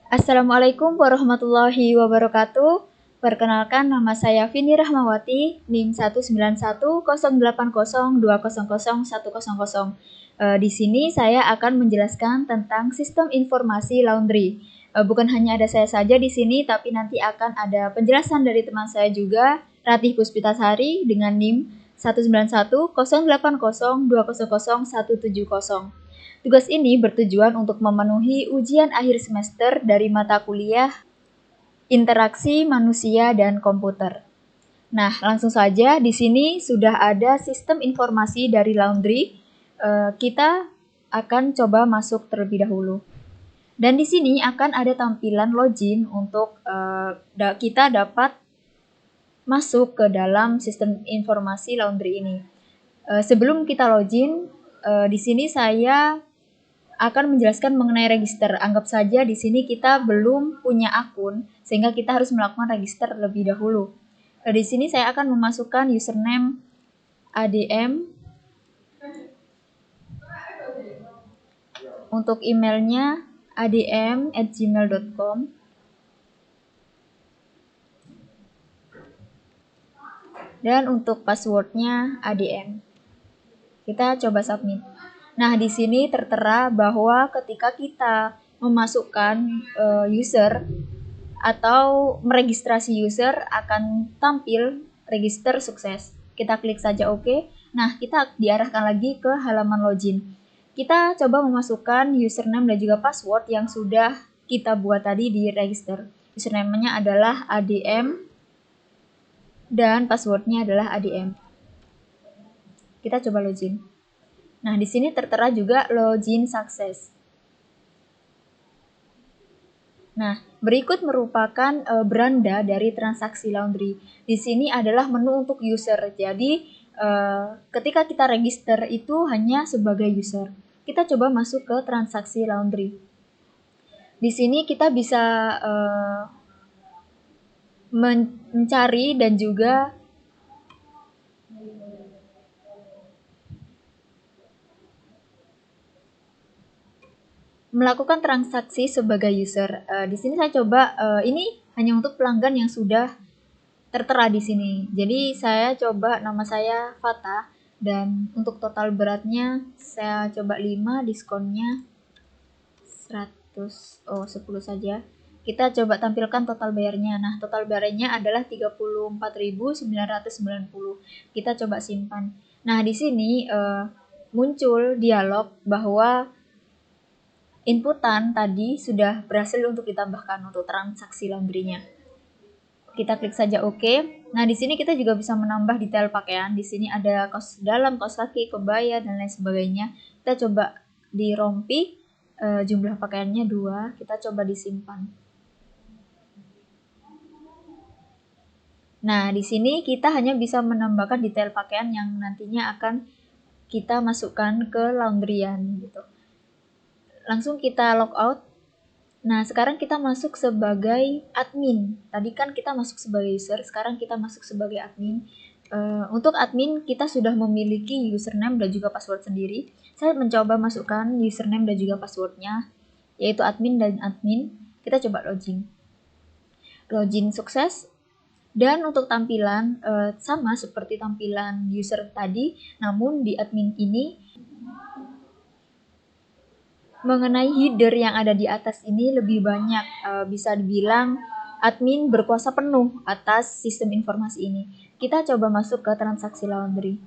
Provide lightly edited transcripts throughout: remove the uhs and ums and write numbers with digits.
Assalamualaikum warahmatullahi wabarakatuh. Perkenalkan, nama saya Vini Rahmawati, NIM 1910802001000. Di sini saya akan menjelaskan tentang sistem informasi laundry. Bukan hanya ada saya saja di sini, tapi nanti akan ada penjelasan dari teman saya juga, Ratih Puspitasari dengan NIM 1910802001070. Tugas ini bertujuan untuk memenuhi ujian akhir semester dari mata kuliah Interaksi Manusia dan Komputer. Nah, langsung saja di sini sudah ada sistem informasi dari laundry. Kita akan coba masuk terlebih dahulu. Dan di sini akan ada tampilan login untuk kita dapat masuk ke dalam sistem informasi laundry ini. Sebelum kita login, di sini saya akan menjelaskan mengenai register. Anggap saja di sini kita belum punya akun, sehingga kita harus melakukan register terlebih dahulu. Di sini saya akan memasukkan username ADM. Untuk emailnya adm@gmail.com. Dan untuk passwordnya ADM. Kita coba submit. Nah, di sini tertera bahwa ketika kita memasukkan user atau meregistrasi user akan tampil register sukses. Kita klik saja OK. Nah, kita diarahkan lagi ke halaman login. Kita coba memasukkan username dan juga password yang sudah kita buat tadi di register. Username-nya adalah ADM dan passwordnya adalah ADM. Kita coba login. Nah, di sini tertera juga login sukses. Nah, berikut merupakan beranda dari transaksi laundry. Di sini adalah menu untuk user. Jadi, ketika kita register itu hanya sebagai user. Kita coba masuk ke transaksi laundry. Di sini kita bisa mencari dan juga melakukan transaksi sebagai user. Di sini saya coba ini hanya untuk pelanggan yang sudah tertera di sini. Jadi saya coba nama saya Fata dan untuk total beratnya saya coba 5, diskonnya 10 saja. Kita coba tampilkan total bayarnya. Nah, total bayarnya adalah 34.990. Kita coba simpan. Nah, di sini muncul dialog bahwa inputan tadi sudah berhasil untuk ditambahkan untuk transaksi laundry-nya. Kita klik saja OK. Nah, di sini kita juga bisa menambah detail pakaian. Di sini ada kaos dalam, kaos kaki, kebaya, dan lain sebagainya. Kita coba di rompi, jumlah pakaiannya 2. Kita coba disimpan. Nah, di sini kita hanya bisa menambahkan detail pakaian yang nantinya akan kita masukkan ke laundryan gitu. Langsung kita logout. Nah, sekarang kita masuk sebagai admin. Tadi kan kita masuk sebagai user, sekarang kita masuk sebagai admin. Untuk admin, kita sudah memiliki username dan juga password sendiri. Saya mencoba masukkan username dan juga passwordnya, yaitu admin dan admin. Kita coba login. Login sukses. Dan untuk tampilan, sama seperti tampilan user tadi, namun di admin ini, mengenai header yang ada di atas ini lebih banyak, bisa dibilang admin berkuasa penuh atas sistem informasi ini. Kita coba masuk ke transaksi laundry.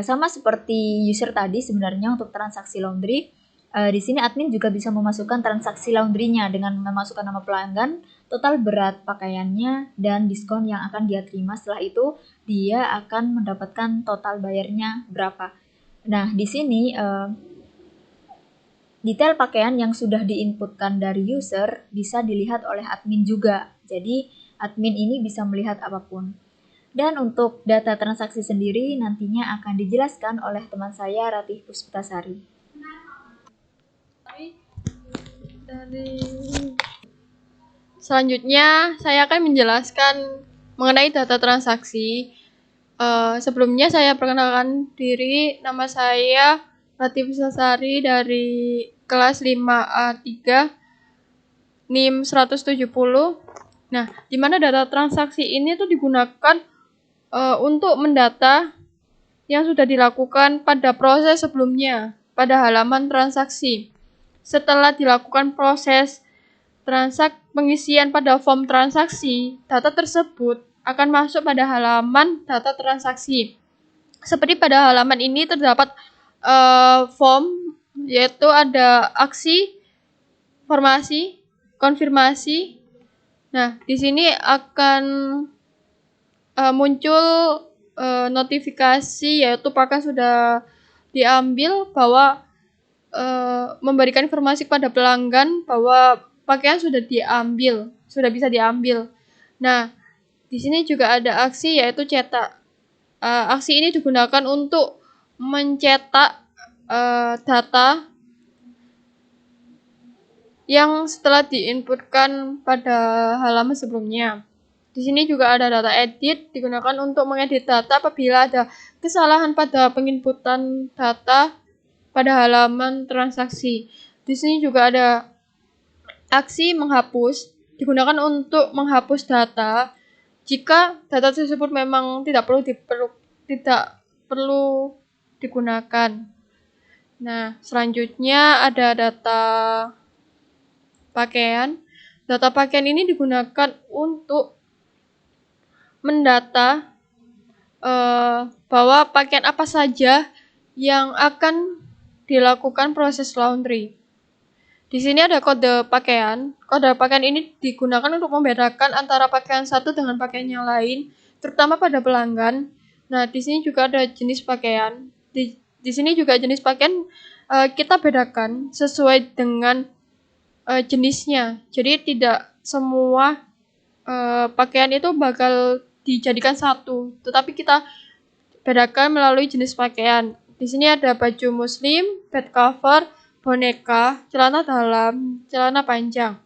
Sama seperti user tadi sebenarnya untuk transaksi laundry, di sini admin juga bisa memasukkan transaksi laundry-nya dengan memasukkan nama pelanggan, total berat pakaiannya, dan diskon yang akan dia terima. Setelah itu dia akan mendapatkan total bayarnya berapa. Nah, di sini detail pakaian yang sudah diinputkan dari user bisa dilihat oleh admin juga. Jadi, admin ini bisa melihat apapun. Dan untuk data transaksi sendiri nantinya akan dijelaskan oleh teman saya Ratih Puspitasari. Selanjutnya, saya akan menjelaskan mengenai data transaksi. Sebelumnya saya perkenalkan diri, nama saya Ratih Puspitasari dari kelas 5A3. NIM 170. Nah, di mana data transaksi ini tuh digunakan untuk mendata yang sudah dilakukan pada proses sebelumnya pada halaman transaksi. Setelah dilakukan proses pengisian pada form transaksi, data tersebut akan masuk pada halaman data transaksi. Seperti pada halaman ini terdapat form, yaitu ada aksi, formasi, konfirmasi. Nah, di sini akan muncul notifikasi, yaitu pakaian sudah diambil, bahwa memberikan informasi kepada pelanggan bahwa pakaian sudah diambil, sudah bisa diambil. Nah, di sini juga ada aksi, yaitu cetak. Aksi ini digunakan untuk mencetak data yang setelah diinputkan pada halaman sebelumnya. Di sini juga ada data edit, digunakan untuk mengedit data apabila ada kesalahan pada penginputan data pada halaman transaksi. Di sini juga ada aksi menghapus, digunakan untuk menghapus data jika data tersebut memang tidak perlu digunakan. Nah, selanjutnya ada data pakaian. Data pakaian ini digunakan untuk mendata bahwa pakaian apa saja yang akan dilakukan proses laundry. Di sini ada kode pakaian. Kode pakaian ini digunakan untuk membedakan antara pakaian satu dengan pakaian yang lain, terutama pada pelanggan. Nah, di sini juga ada jenis pakaian. Di sini juga jenis pakaian kita bedakan sesuai dengan jenisnya. Jadi tidak semua pakaian itu bakal dijadikan satu, tetapi kita bedakan melalui jenis pakaian. Di sini ada baju muslim, bed cover, boneka, celana dalam, celana panjang.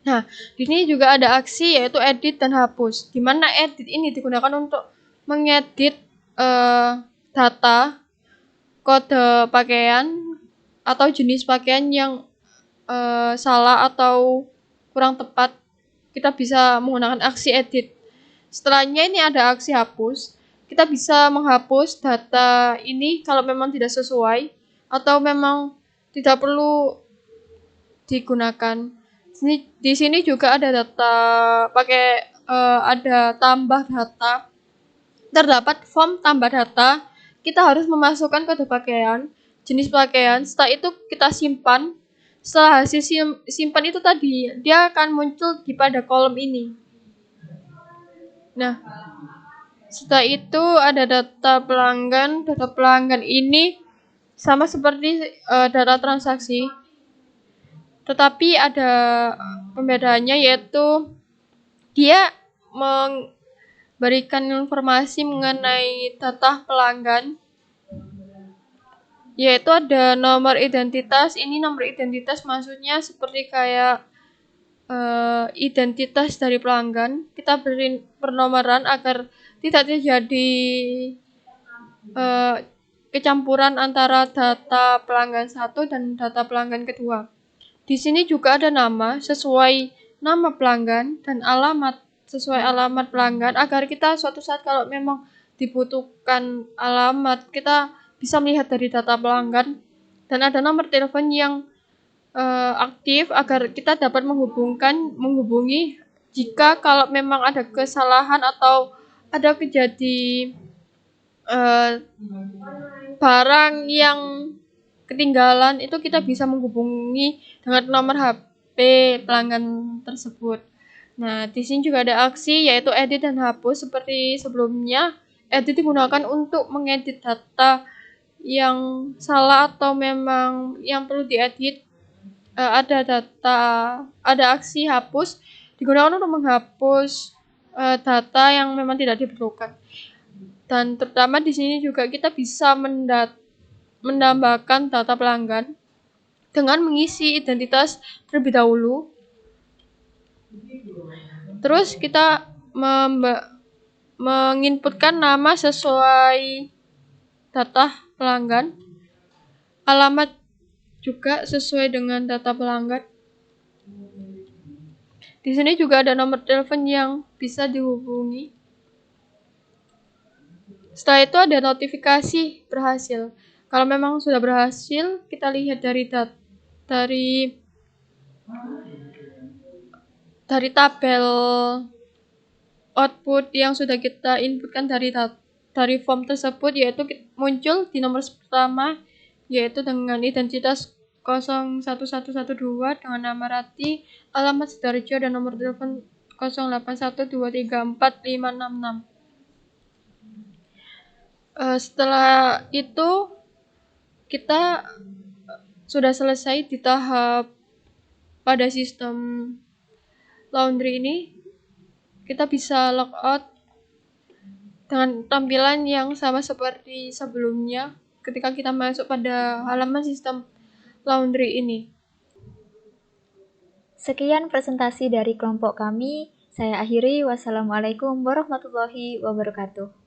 Nah, di sini juga ada aksi, yaitu edit dan hapus. Di mana edit ini digunakan untuk mengedit data, kode pakaian, atau jenis pakaian yang salah atau kurang tepat. Kita bisa menggunakan aksi edit. Setelahnya ini ada aksi hapus. Kita bisa menghapus data ini kalau memang tidak sesuai atau memang tidak perlu digunakan. Di sini juga ada data ada tambah data. Terdapat form tambah data. Kita harus memasukkan kode pakaian, jenis pakaian. Setelah itu kita simpan. Setelah hasil simpan itu tadi, dia akan muncul pada kolom ini. Nah, setelah itu ada data pelanggan. Data pelanggan ini sama seperti data transaksi, tetapi ada pembedaannya, yaitu dia memberikan informasi mengenai data pelanggan, yaitu ada nomor identitas. Ini nomor identitas maksudnya seperti kayak identitas dari pelanggan. Kita beri pernomoran agar tidak terjadi kecampuran antara data pelanggan satu dan data pelanggan kedua. Di sini juga ada nama sesuai nama pelanggan dan alamat sesuai alamat pelanggan, agar kita suatu saat kalau memang dibutuhkan alamat, kita bisa melihat dari data pelanggan. Dan ada nomor telepon yang aktif agar kita dapat menghubungi jika kalau memang ada kesalahan atau ada kejadian barang yang ketinggalan, itu kita bisa menghubungi dengan nomor HP pelanggan tersebut. Nah, di sini juga ada aksi, yaitu edit dan hapus. Seperti sebelumnya, edit digunakan untuk mengedit data yang salah atau memang yang perlu diedit. Ada aksi hapus, digunakan untuk menghapus data yang memang tidak diperlukan. Dan terutama di sini juga kita bisa menambahkan data pelanggan dengan mengisi identitas terlebih dahulu. Terus kita menginputkan nama sesuai data pelanggan, alamat juga sesuai dengan data pelanggan. Di sini juga ada nomor telepon yang bisa dihubungi. Setelah itu ada notifikasi berhasil. Kalau memang sudah berhasil, kita lihat dari tabel output yang sudah kita inputkan dari form tersebut, yaitu muncul di nomor pertama, yaitu dengan identitas 01112 dengan nama Rati, alamat Sidoarjo, dan nomor telepon 0812345666. Setelah itu kita sudah selesai di tahap pada sistem laundry ini. Kita bisa logout dengan tampilan yang sama seperti sebelumnya ketika kita masuk pada halaman sistem laundry ini. Sekian presentasi dari kelompok kami. Saya akhiri. Wassalamualaikum warahmatullahi wabarakatuh.